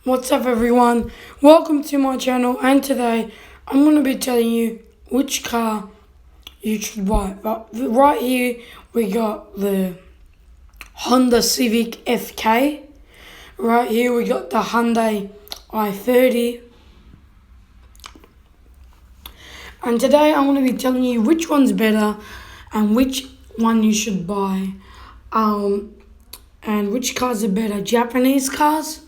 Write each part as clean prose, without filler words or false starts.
What's up, everyone? Welcome to my channel, and today I'm going to be telling you which car you should buy. But right here we got the Honda Civic FK. Right here we got the Hyundai i30. And today I'm going to be telling you which one's better and which one you should buy. And which cars are better, Japanese cars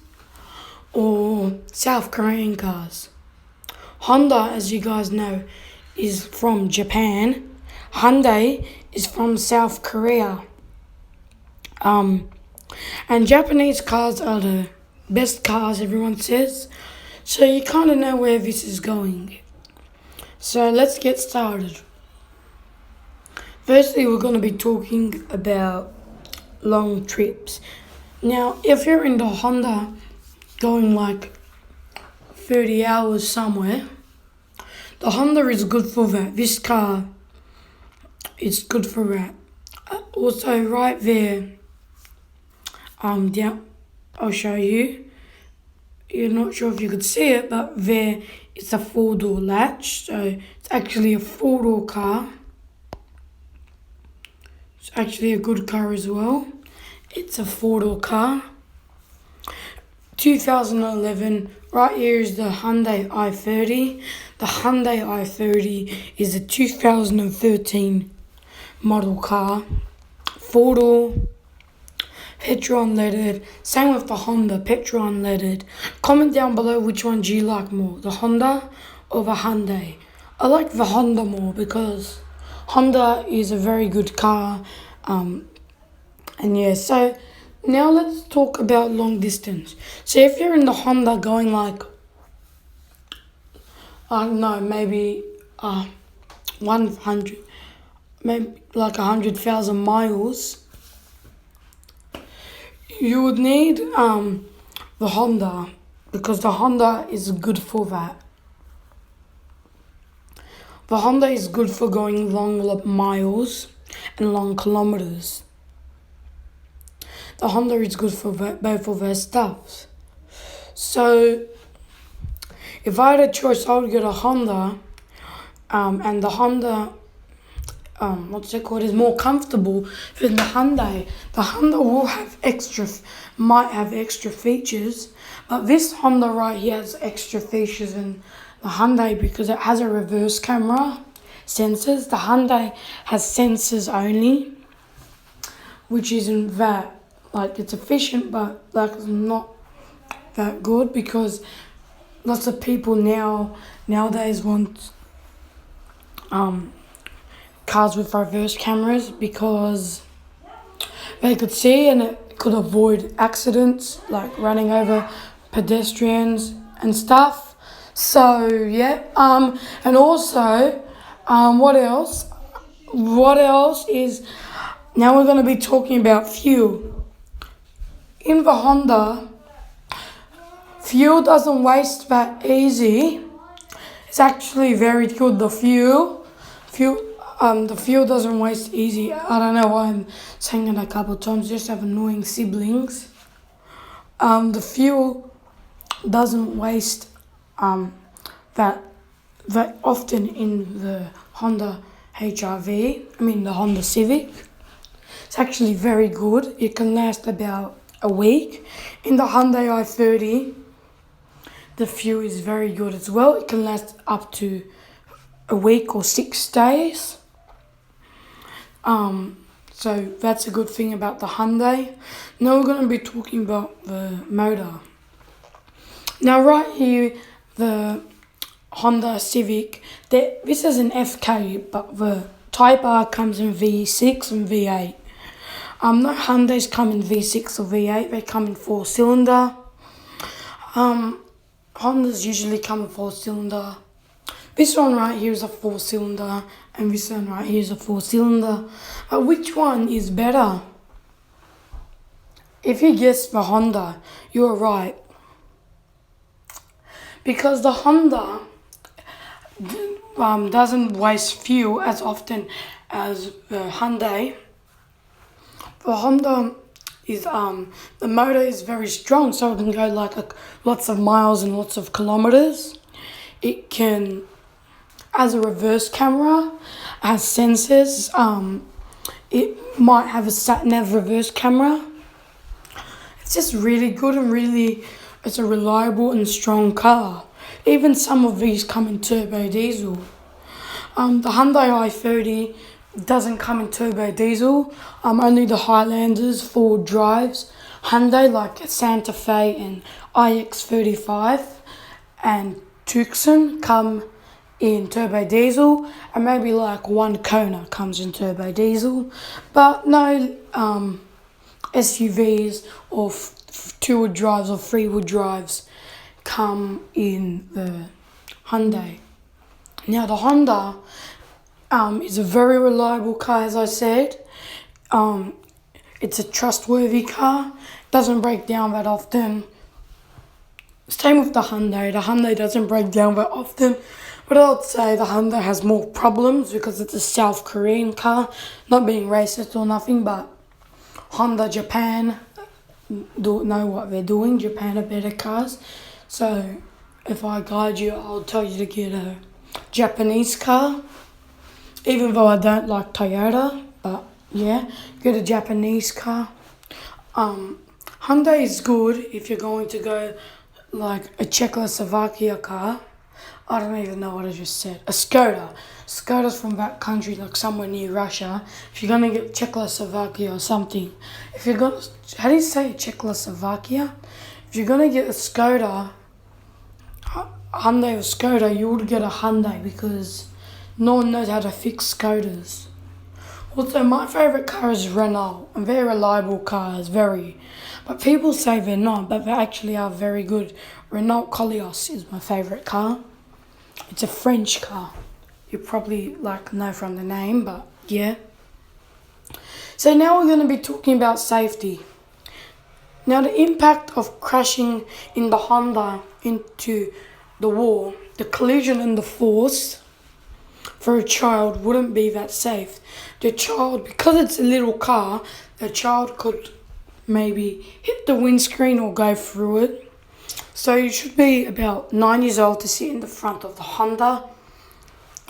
or South Korean cars. Honda, as you guys know, is from Japan. Hyundai is from South Korea. And Japanese cars are the best cars, everyone says. So you kind of know where this is going. So let's get started. Firstly, we're going to be talking about long trips. Now, if you're in the Honda going like 30 hours somewhere, the Honda is good for that. This car is good for that. Also, right there, down, I'll show you. You're not sure if you could see it, but there it's a 4-door latch. So it's actually a 4-door car. It's actually a good car as well. It's a 4-door car. 2011, right here is the Hyundai i30. The Hyundai i30 is a 2013 model car. 4-door, petrol unleaded. Same with the Honda, petrol unleaded. Comment down below which one do you like more, the Honda or the Hyundai. I like the Honda more because Honda is a very good car. And yeah, so now let's talk about long distance. So if you're in the Honda going like, I don't know, maybe 100, maybe like 100,000 miles, you would need the Honda because the Honda is good for that. The Honda is good for going long miles and long kilometers. The Honda is good for both of their stuff. So, if I had a choice, I would get a Honda, and the Honda, is more comfortable than the Hyundai. The Honda might have extra features, but this Honda right here has extra features than the Hyundai because it has a reverse camera, sensors. The Hyundai has sensors only, which isn't that. Like, it's efficient, but like it's not that good because lots of people nowadays want cars with reverse cameras because they could see and it could avoid accidents like running over pedestrians and stuff. So yeah, and also, what else? What else is now we're gonna be talking about fuel. In the Honda, fuel doesn't waste that easy. It's actually very good. The fuel doesn't waste easy. I don't know why I'm saying it a couple of times. Just have annoying siblings. The fuel doesn't waste that often in the Honda HR-V. The Honda Civic. It's actually very good. It can last about a week. In the Hyundai i30, the fuel is very good as well. It can last up to a week or 6 days. So that's a good thing about the Hyundai. Now we're going to be talking about the motor. Now right here, the Honda Civic, this is an FK, but the Type R comes in V6 and V8. No Hyundais come in V6 or V8, they come in 4-cylinder. Hondas usually come in 4-cylinder. This one right here is a 4-cylinder, and this one right here is a 4-cylinder. But which one is better? If you guessed the Honda, you're right. Because the Honda doesn't waste fuel as often as the Hyundai. The Honda is the motor is very strong, so it can go like lots of miles and lots of kilometers. It can, as a reverse camera, has sensors. It might have a sat-nav reverse camera. It's just really good and really, it's a reliable and strong car. Even some of these come in turbo diesel. The Hyundai i30 doesn't come in turbo diesel. Only the Highlanders, 4 drives. Hyundai like Santa Fe and iX35 and Tucson come in turbo diesel, and maybe like one Kona comes in turbo diesel, but no SUVs or 2-wheel drives or 3-wheel drives come in the Hyundai. Now the Honda is a very reliable car, as I said. It's a trustworthy car, doesn't break down that often. Same with the Hyundai. The Hyundai doesn't break down that often, but I would say the Hyundai has more problems because it's a South Korean car. Not being racist or nothing, but Honda Japan don't know what they're doing. Japan are better cars. So if I guide you, I'll tell you to get a Japanese car. Even though I don't like Toyota, but yeah, get a Japanese car. Hyundai is good if you're going to go like a Czechoslovakia car. I don't even know what I just said. A Skoda. Skoda's from that country, like somewhere near Russia. If you're gonna get Czechoslovakia or something, if you're gonna, how do you say Czechoslovakia? If you're gonna get a Skoda, Hyundai or Skoda, you would get a Hyundai because no one knows how to fix Skodas. Also, my favourite car is Renault. A very reliable cars, very. But people say they're not, but they actually are very good. Renault Koleos is my favourite car. It's a French car. You probably know from the name, but yeah. So now we're going to be talking about safety. Now the impact of crashing in the Honda into the wall, the collision and the force for a child wouldn't be that safe. The child, because it's a little car, the child could maybe hit the windscreen or go through it. So you should be about 9 years old to sit in the front of the Honda.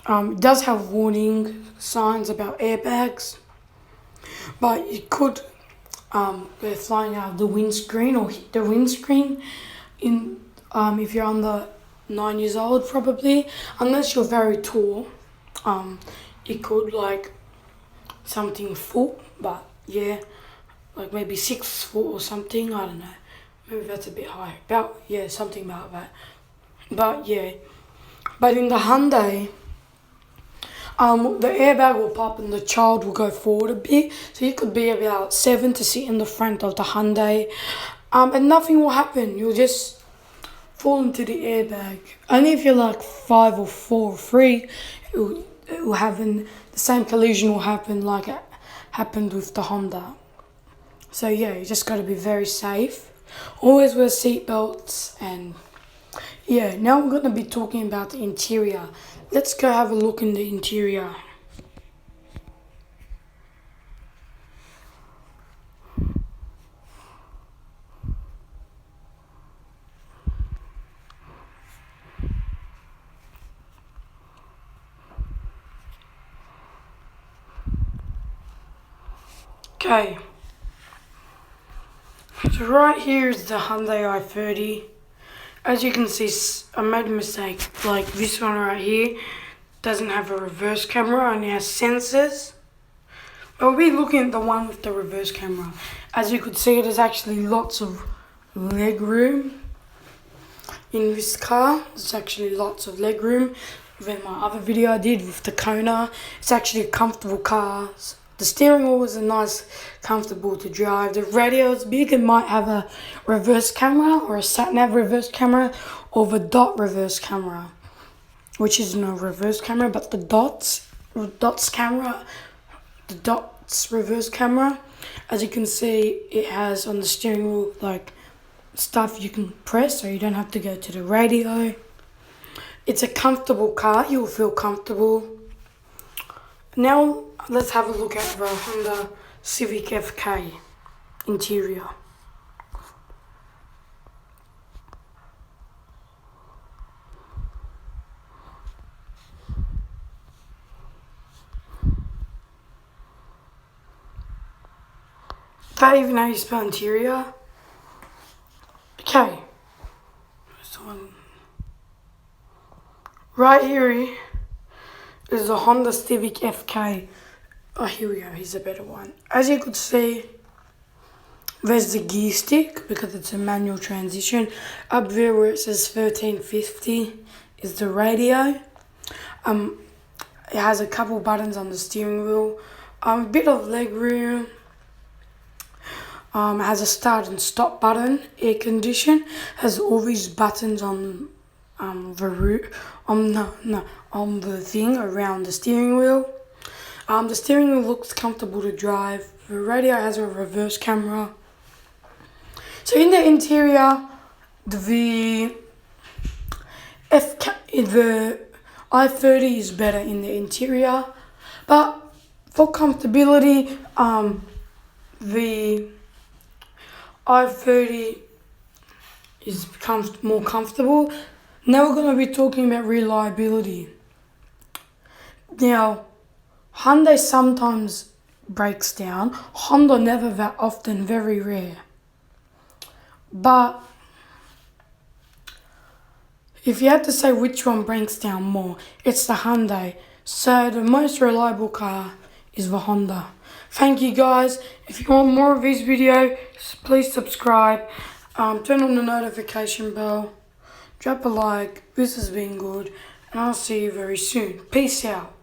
It does have warning signs about airbags, but you could go flying out of the windscreen or hit the windscreen if you're under 9 years old, probably, unless you're very tall. It could something foot, but yeah, maybe 6 foot or something, I don't know. Maybe that's a bit high. Something about that. But yeah. But in the Hyundai, the airbag will pop and the child will go forward a bit. So you could be about 7 to sit in the front of the Hyundai. And nothing will happen. You'll just fall into the airbag. Only if you're 5 or 4 or 3, it will happen. The same collision will happen like it happened with the Honda. So yeah, you just got to be very safe. Always wear seatbelts, and yeah, now we're going to be talking about the interior. Let's go have a look in the interior. Okay. So right here is the Hyundai i30. As you can see, I made a mistake. This one right here doesn't have a reverse camera, only has sensors. But we'll be looking at the one with the reverse camera. As you could see, there's actually lots of leg room in this car. There's actually lots of leg room. Then my other video I did with the Kona, it's actually a comfortable car. The steering wheel is nice, comfortable to drive. The radio is big. It might have a reverse camera or a sat-nav reverse camera or the dot reverse camera, which isn't a reverse camera, but the dots camera, the dots reverse camera. As you can see, it has on the steering wheel stuff you can press, so you don't have to go to the radio. It's a comfortable car. You'll feel comfortable. Now let's have a look at the Honda Civic FK. interior. That even how you spell interior. Okay. This one. Right here is a Honda Civic FK. Oh, here we go. Here's a better one. As you could see, there's the gear stick because it's a manual transmission. Up there where it says 1350 is the radio. It has a couple buttons on the steering wheel. A bit of leg room. It has a start and stop button. Air condition. Has all these buttons on the root on the thing around the steering wheel. The steering wheel looks comfortable to drive. The radio has a reverse camera. So in the interior, the i30 is better in the interior, but for comfortability, the i30 is more comfortable. Now we're going to be talking about reliability. Now, Hyundai sometimes breaks down. Honda never that often, very rare. But if you had to say which one breaks down more, it's the Hyundai. So the most reliable car is the Honda. Thank you guys. If you want more of these videos, please subscribe. Turn on the notification bell. Drop a like. This has been good. And I'll see you very soon. Peace out.